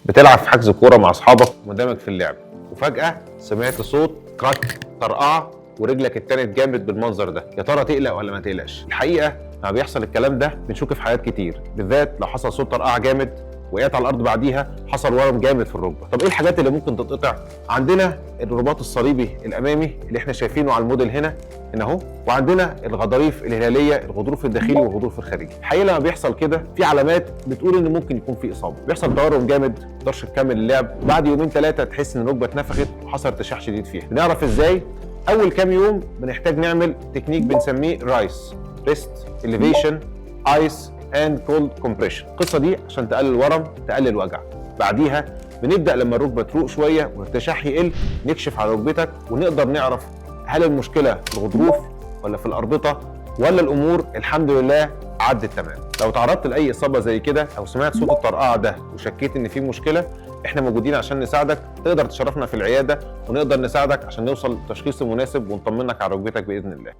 بتلعب في حجز كوره مع اصحابك مندمج في اللعب، وفجاه سمعت صوت كراك، طرقعه، ورجلك اتنت جامد بالمنظر ده. يا ترى تقلق ولا ما تقلقش؟ الحقيقه لما بيحصل الكلام ده بنشك في حاجات كتير، بالذات لو حصل صوت طرقعه جامد وقعت على الارض بعديها حصل ورم جامد في الركبه. طب ايه الحاجات اللي ممكن تتقطع؟ عندنا الرباط الصليبي الامامي اللي احنا شايفينه على الموديل هنا اهو، وعندنا الغضاريف الهلاليه، الغضروف الداخلي والغضروف الخارجي. الحقيقه لما بيحصل كده في علامات بتقول ان ممكن يكون في اصابه، بيحصل تورم جامد ما تقدرش تكمل اللعب، بعد يومين ثلاثه تحس ان الركبه اتنفخت وحصل ارتشاح شديد فيها. بنعرف ازاي؟ اول كام يوم بنحتاج نعمل تكنيك بنسميه رايس، ريست اليفيشن ايس اند كولد كومبريشن. القصه دي عشان تقلل الورم، تقلل الوجع. بعديها بنبدا لما الركبه تروق شويه والارتشاح يقل نكشف على ركبتك ونقدر نعرف هل المشكله في الغضروف ولا في الاربطه ولا الامور الحمد لله عدت تمام. لو تعرضت لاي اصابه زي كده او سمعت صوت الطرقعه ده وشكيت ان في مشكله، احنا موجودين عشان نساعدك. تقدر تشرفنا في العياده ونقدر نساعدك عشان نوصل للتشخيص المناسب ونطمنك على ركبتك باذن الله.